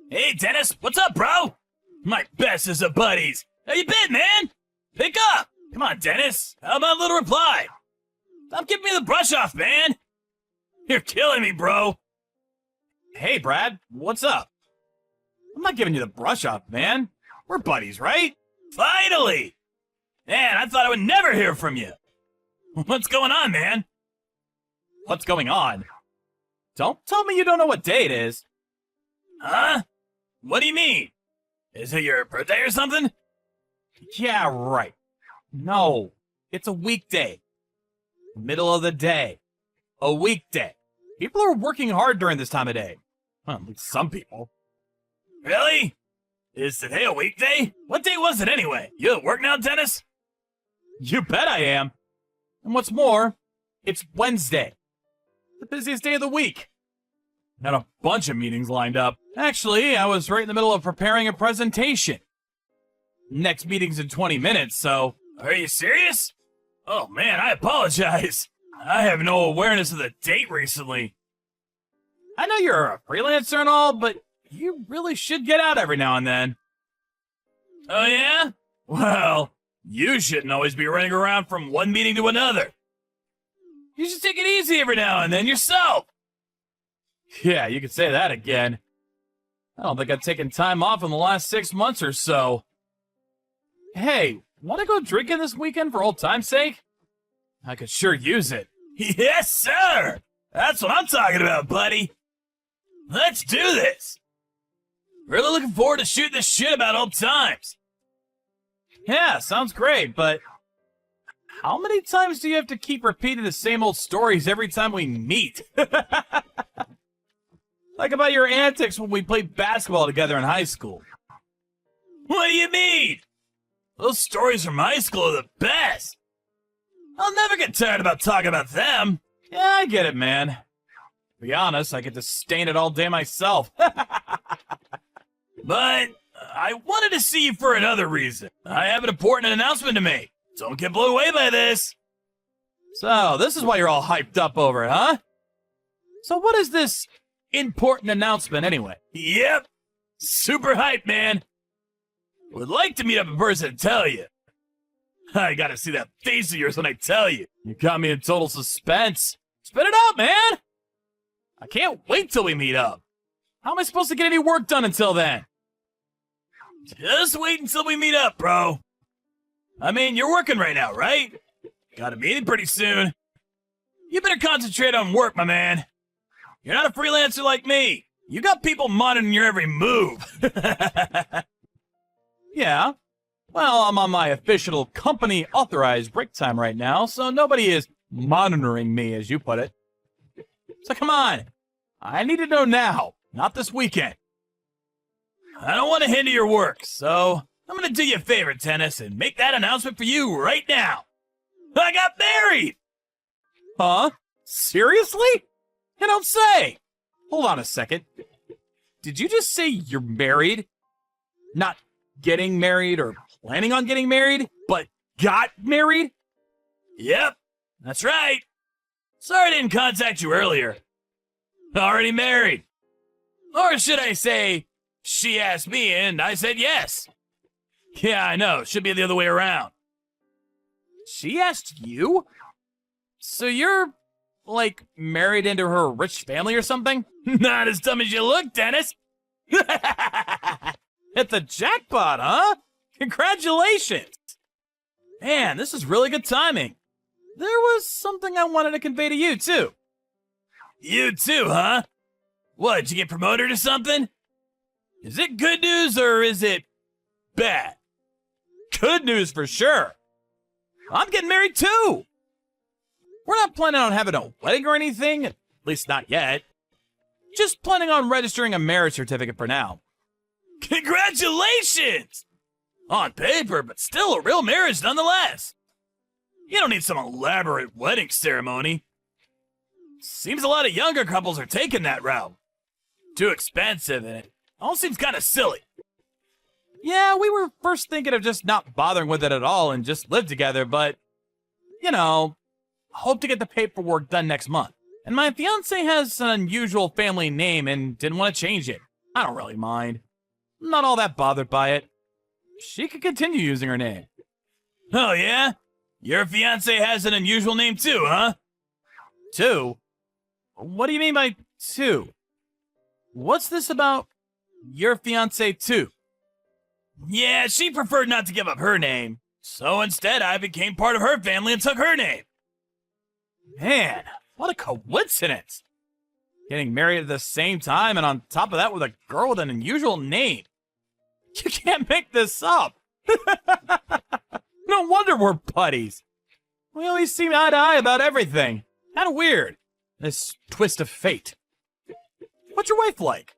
Hey, Dennis, what's up, bro? My bestest of buddies. How you been, man? Pick up. Come on, Dennis. How about a little reply? Stop giving me the brush off, man. You're killing me, bro. Hey, Brad, what's up? I'm not giving you the brush off, man. We're buddies, right? Finally! Man, I thought I would never hear from you. What's going on, man? What's going on? Don't tell me you don't know what day it is. Huh? What do you mean? Is it your birthday or something? Yeah, right. No, it's a weekday. Middle of the day. A weekday. People are working hard during this time of day. Well, at least some people. Really? Is today a weekday? What day was it anyway? You at work now, Dennis? You bet I am. And what's more, it's Wednesday. The busiest day of the week. Got a bunch of meetings lined up. Actually, I was right in the middle of preparing a presentation. Next meeting's in 20 minutes, so... Are you serious? Oh man, I apologize. I have no awareness of the date recently. I know you're a freelancer and all, but you really should get out every now and then. Oh yeah? Well, you shouldn't always be running around from one meeting to another. You should take it easy every now and then yourself. Yeah, you could say that again. I don't think I've taken time off in the last 6 months or so. Hey, want to go drinking this weekend for old time's sake? I could sure use it. Yes, sir! That's what I'm talking about, buddy. Let's do this. Really looking forward to shooting this shit about old times. Yeah, sounds great, but how many times do you have to keep repeating the same old stories every time we meet? Like about your antics when we played basketball together in high school. What do you mean? Those stories from high school are the best. I'll never get tired about talking about them. Yeah, I get it, man. To be honest, I get to stain it all day myself. But I wanted to see you for another reason. I have an important announcement to make. Don't get blown away by this. So, this is why you're all hyped up over it, huh? So what is this important announcement anyway? Yep. Super hype, man. Would like to meet up in person and tell you. I gotta see that face of yours when I tell you. You got me in total suspense. Spit it out, man! I can't wait till we meet up. How am I supposed to get any work done until then? Just wait until we meet up, bro. I mean, you're working right now, right? Got a meeting pretty soon. You better concentrate on work, my man. You're not a freelancer like me. You got people monitoring your every move. Yeah. Well, I'm on my official company-authorized break time right now, so nobody is monitoring me, as you put it. So come on. I need to know now, not this weekend. I don't want to hinder your work, so I'm going to do you a favor, Dennis, and make that announcement for you right now. I got married! Huh? Seriously? You don't say! Hold on a second. Did you just say you're married? Not getting married or planning on getting married, but got married? Yep, that's right. Sorry I didn't contact you earlier. Already married. Or should I say, she asked me and I said yes. Yeah, I know. Should be the other way around. She asked you? So you're, like, married into her rich family or something? Not as dumb as you look, Dennis. Hit the jackpot, huh? Congratulations! Man, this is really good timing. There was something I wanted to convey to you, too. You too, huh? What, did you get promoted or something? Is it good news or is it bad? Good news for sure. I'm getting married, too. We're not planning on having a wedding or anything, at least not yet. Just planning on registering a marriage certificate for now. Congratulations! On paper, but still a real marriage nonetheless. You don't need some elaborate wedding ceremony. Seems a lot of younger couples are taking that route. Too expensive, and it all seems kind of silly. Yeah, we were first thinking of just not bothering with it at all and just live together, but, you know, hope to get the paperwork done next month. And my fiance has an unusual family name and didn't want to change it. I don't really mind. I'm not all that bothered by it. She could continue using her name. Oh, yeah? Your fiance has an unusual name too, huh? 2? What do you mean by 2? What's this about your fiance too? Yeah, she preferred not to give up her name. So instead, I became part of her family and took her name. Man, what a coincidence. Getting married at the same time, and on top of that with a girl with an unusual name. You can't make this up. No wonder we're buddies. We always seem eye to eye about everything. Kinda weird. This twist of fate. What's your wife like?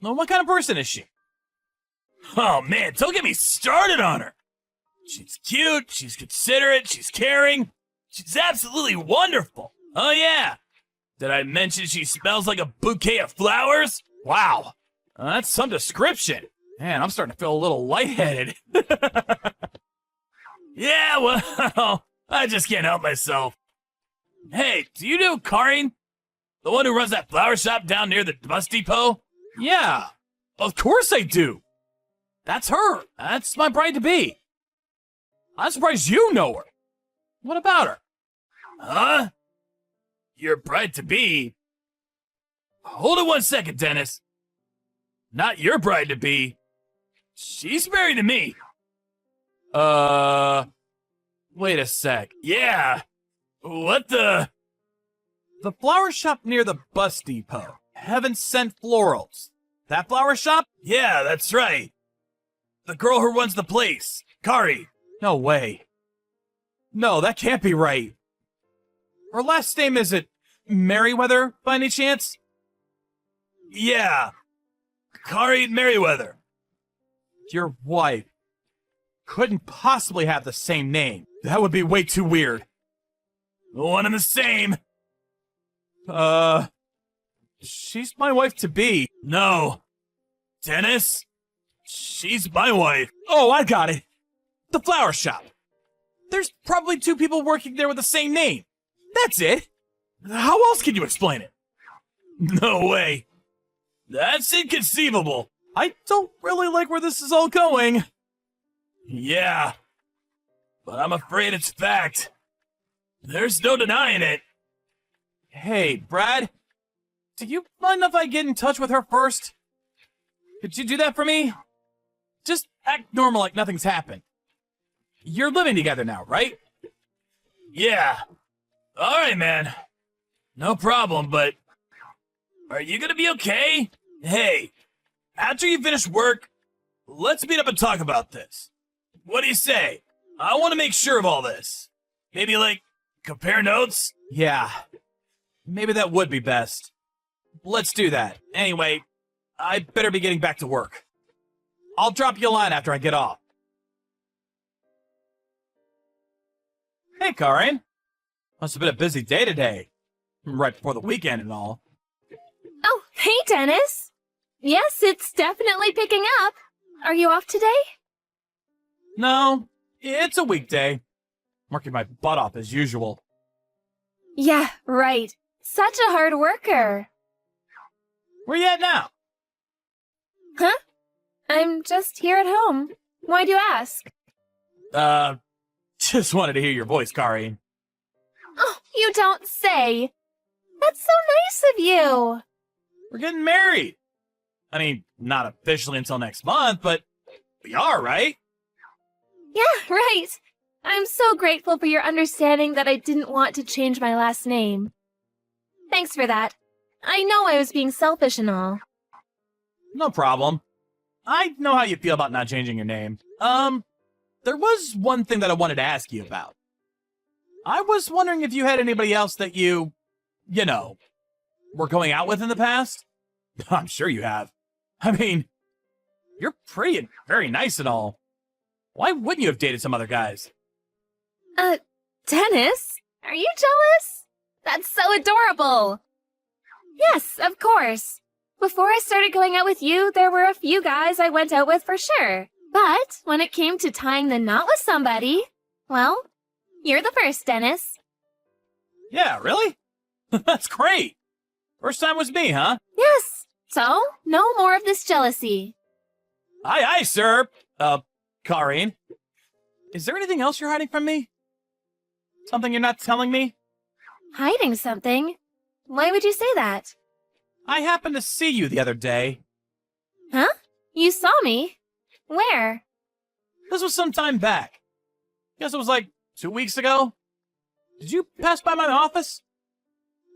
What kind of person is she? Oh man, don't get me started on her. She's cute, she's considerate, she's caring. She's absolutely wonderful. Oh yeah. Did I mention she smells like a bouquet of flowers? Wow. That's some description. Man, I'm starting to feel a little lightheaded. Yeah, well, I just can't help myself. Hey, do you know Karin? The one who runs that flower shop down near the bus depot? Yeah, of course I do. That's her. That's my bride-to-be. I'm surprised you know her. What about her? Huh? Your bride-to-be? Hold it 1 second, Dennis. Not your bride-to-be. She's married to me. Wait a sec. Yeah. What the? The flower shop near the bus depot. Heaven Sent Florals. That flower shop? Yeah, that's right. The girl who runs the place, Kari. No way. No, that can't be right. Her last name isn't Merriweather, by any chance? Yeah. Kari Merriweather. Your wife couldn't possibly have the same name. That would be way too weird. One and the same. She's my wife-to-be. No. Dennis? She's my wife. Oh, I got it. The flower shop. There's probably 2 people working there with the same name. That's it. How else can you explain it? No way. That's inconceivable. I don't really like where this is all going. Yeah. But I'm afraid it's fact. There's no denying it. Hey, Brad. Do you mind if I get in touch with her first? Could you do that for me? Just act normal like nothing's happened. You're living together now, right? Yeah. All right, man. No problem, but are you gonna be okay? Hey, after you finish work, let's meet up and talk about this. What do you say? I want to make sure of all this. Maybe, like, compare notes? Yeah. Maybe that would be best. Let's do that. Anyway, I better be getting back to work. I'll drop you a line after I get off. Hey, Karin. Must have been a busy day today. Right before the weekend and all. Oh, hey, Dennis. Yes, it's definitely picking up. Are you off today? No, it's a weekday. Working my butt off as usual. Yeah, right. Such a hard worker. Where you at now? Huh? I'm just here at home. Why'd you ask? Just wanted to hear your voice, Karin. Oh, you don't say. That's so nice of you. We're getting married. I mean, not officially until next month, but we are, right? Yeah, right. I'm so grateful for your understanding that I didn't want to change my last name. Thanks for that. I know I was being selfish and all. No problem. I know how you feel about not changing your name. There was one thing that I wanted to ask you about. I was wondering if you had anybody else that you know, were going out with in the past? I'm sure you have. I mean, you're pretty and very nice and all. Why wouldn't you have dated some other guys? Dennis? Are you jealous? That's so adorable. Yes, of course. Before I started going out with you, there were a few guys I went out with for sure. But when it came to tying the knot with somebody, well, you're the first, Dennis. Yeah, really? That's great. First time was me, huh? Yes, So, no more of this jealousy. Aye, aye, sir. Kareen. Is there anything else you're hiding from me? Something you're not telling me? Hiding something? Why would you say that? I happened to see you the other day. Huh? You saw me? Where? This was some time back. Guess it was like 2 weeks ago. Did you pass by my office?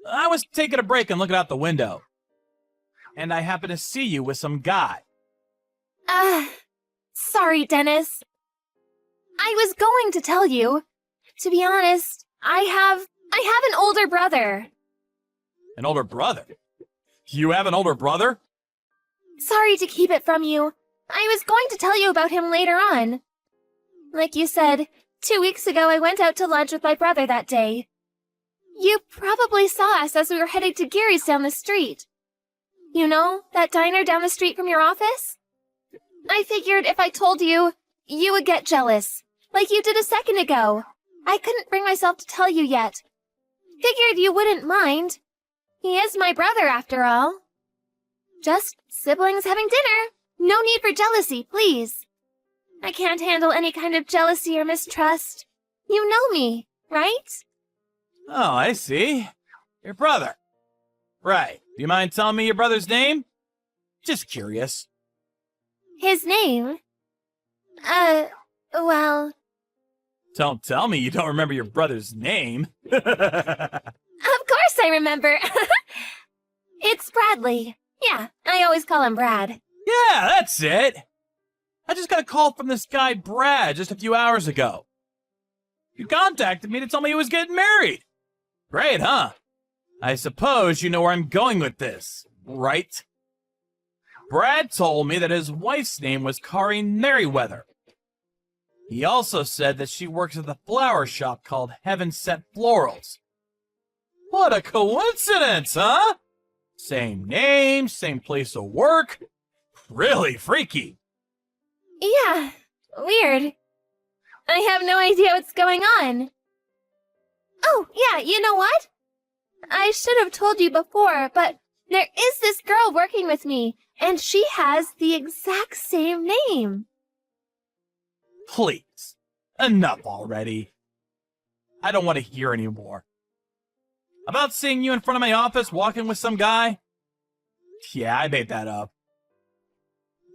I was taking a break and looking out the window. And I happened to see you with some guy. Sorry, Dennis. I was going to tell you. To be honest, I have an older brother. An older brother? You have an older brother? Sorry to keep it from you. I was going to tell you about him later on. Like you said, 2 weeks ago I went out to lunch with my brother that day. You probably saw us as we were heading to Gary's down the street. You know, that diner down the street from your office? I figured if I told you, you would get jealous, like you did a second ago. I couldn't bring myself to tell you yet. Figured you wouldn't mind. He is my brother, after all. Just siblings having dinner. No need for jealousy, please. I can't handle any kind of jealousy or mistrust. You know me, right? Oh, I see. Your brother. Right. Do you mind telling me your brother's name? Just curious. His name? Well... Don't tell me you don't remember your brother's name. Of course I remember. It's Bradley. Yeah, I always call him Brad. Yeah, that's it. I just got a call from this guy Brad just a few hours ago. You contacted me to tell me he was getting married. Great, huh? I suppose you know where I'm going with this, right? Brad told me that his wife's name was Kareen Merriweather. He also said that she works at the flower shop called Heaven Sent Florals. What a coincidence, huh? Same name, same place of work. Really freaky. Yeah, weird. I have no idea what's going on. Oh, yeah, you know what? I should have told you before, but there is this girl working with me, and she has the exact same name. Please, enough already. I don't want to hear any more. About seeing you in front of my office walking with some guy? Yeah, I made that up.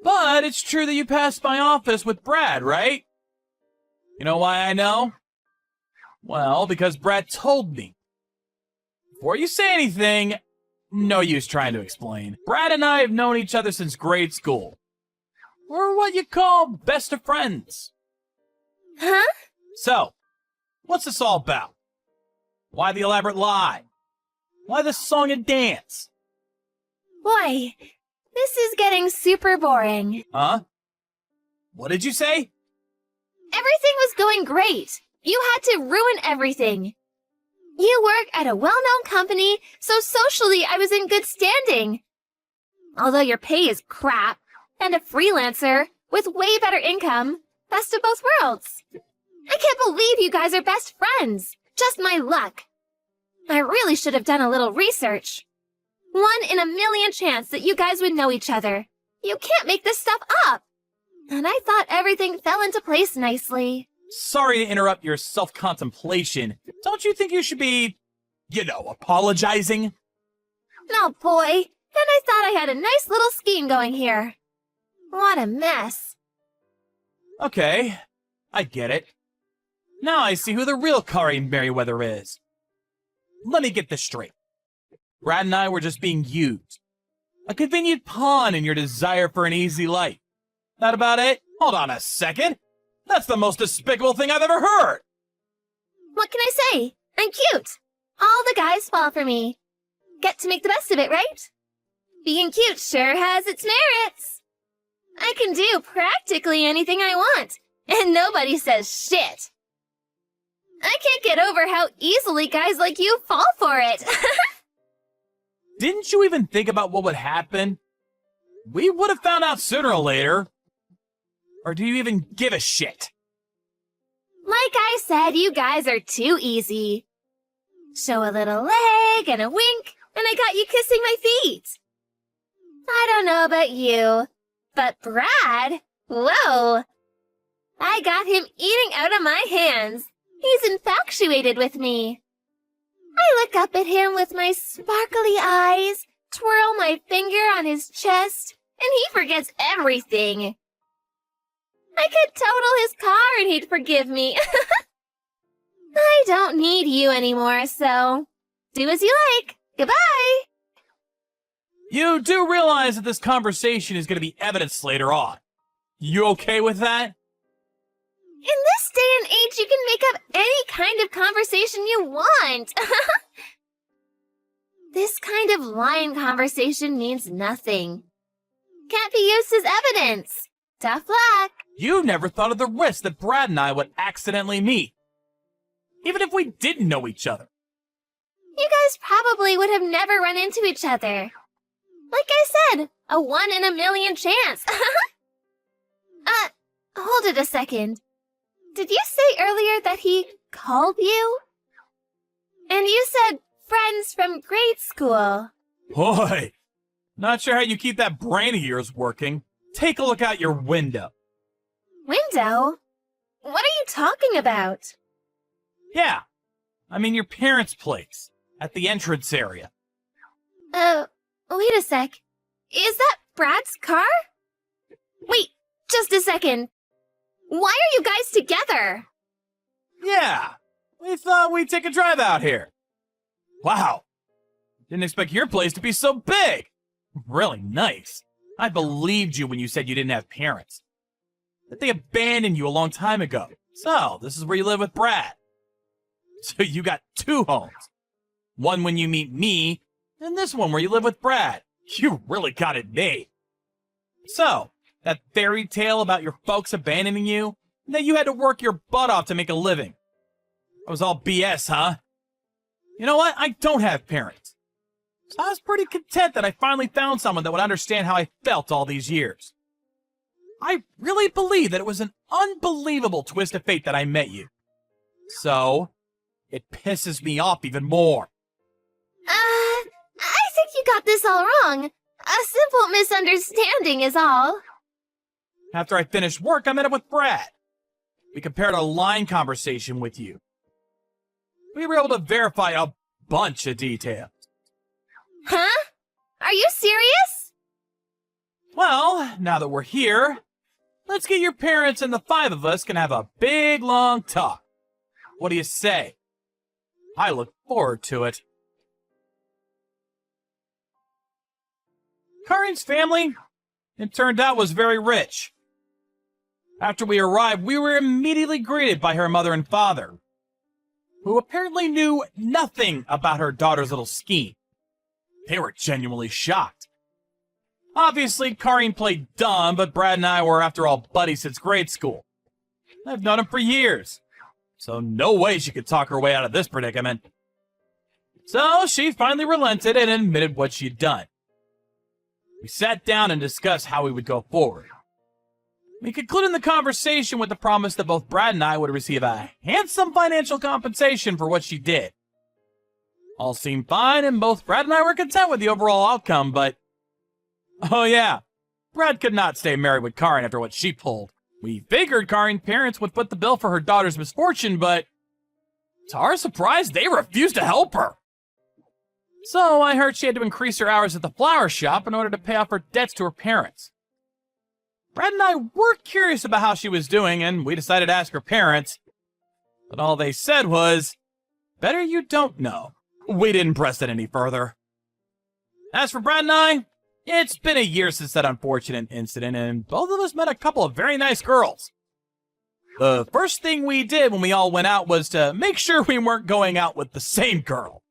But it's true that you passed my office with Brad, right? You know why I know? Well, because Brad told me. Before you say anything, no use trying to explain. Brad and I have known each other since grade school. We're what you call best of friends. Huh? So, what's this all about? Why the elaborate lie? Why the song and dance? Boy, this is getting super boring. Huh? What did you say? Everything was going great. You had to ruin everything. You work at a well-known company, so socially I was in good standing. Although your pay is crap, and a freelancer with way better income, best of both worlds. I can't believe you guys are best friends. Just my luck. I really should have done a little research. 1 in a million chance that you guys would know each other. You can't make this stuff up. And I thought everything fell into place nicely. Sorry to interrupt your self-contemplation. Don't you think you should be, apologizing? Oh boy, and I thought I had a nice little scheme going here. What a mess. Okay, I get it. Now I see who the real Kareen Merriweather is. Let me get this straight. Brad and I were just being used. A convenient pawn in your desire for an easy life. That about it? Hold on a second. That's the most despicable thing I've ever heard. What can I say? I'm cute. All the guys fall for me. Get to make the best of it, right? Being cute sure has its merits. I can do practically anything I want, and nobody says shit. I can't get over how easily guys like you fall for it. Didn't you even think about what would happen? We would have found out sooner or later. Or do you even give a shit? Like I said, you guys are too easy. Show a little leg and a wink, and I got you kissing my feet. I don't know about you, but Brad, whoa! I got him eating out of my hands. He's infatuated with me. I look up at him with my sparkly eyes, twirl my finger on his chest, and he forgets everything. I could total his car and he'd forgive me. I don't need you anymore, so do as you like. Goodbye! You do realize that this conversation is going to be evidence later on. You okay with that? In this day and age, you can make up any kind of conversation you want. This kind of lying conversation means nothing. Can't be used as evidence. Tough luck. You never thought of the risk that Brad and I would accidentally meet. Even if we didn't know each other. You guys probably would have never run into each other. Like I said, a 1 in a million chance. Hold it a second. Did you say earlier that he called you? And you said friends from grade school. Boy, not sure how you keep that brain of yours working. Take a look out your window. Window? What are you talking about? Yeah, I mean your parents' place, at the entrance area. Wait a sec. Is that Brad's car? Wait, just a second. Why are you guys together? Yeah, we thought we'd take a drive out here. Wow, didn't expect your place to be so big. Really nice. I believed you when you said you didn't have parents. That they abandoned you a long time ago. So, this is where you live with Brad. So you got 2 homes. One when you meet me, and this one where you live with Brad. You really got it made. So, that fairy tale about your folks abandoning you, and that you had to work your butt off to make a living. That was all BS, huh? You know what? I don't have parents. So I was pretty content that I finally found someone that would understand how I felt all these years. I really believe that it was an unbelievable twist of fate that I met you. So, it pisses me off even more. I think you got this all wrong. A simple misunderstanding is all. After I finished work, I met up with Brad. We compared a line conversation with you. We were able to verify a bunch of details. Huh? Are you serious? Well, now that we're here, let's get your parents and the 5 of us can have a big, long talk. What do you say? I look forward to it. Karin's family, it turned out, was very rich. After we arrived, we were immediately greeted by her mother and father, who apparently knew nothing about her daughter's little scheme. They were genuinely shocked. Obviously, Karin played dumb, but Brad and I were, after all, buddies since grade school. I've known him for years, so no way she could talk her way out of this predicament. So she finally relented and admitted what she'd done. We sat down and discussed how we would go forward. We concluded the conversation with the promise that both Brad and I would receive a handsome financial compensation for what she did. All seemed fine, and both Brad and I were content with the overall outcome, but... oh yeah, Brad could not stay married with Karin after what she pulled. We figured Karin's parents would put the bill for her daughter's misfortune, but... to our surprise, they refused to help her. So I heard she had to increase her hours at the flower shop in order to pay off her debts to her parents. Brad and I were curious about how she was doing, and we decided to ask her parents. But all they said was, better you don't know. We didn't press it any further. As for Brad and I, it's been a year since that unfortunate incident, and both of us met a couple of very nice girls. The first thing we did when we all went out was to make sure we weren't going out with the same girl.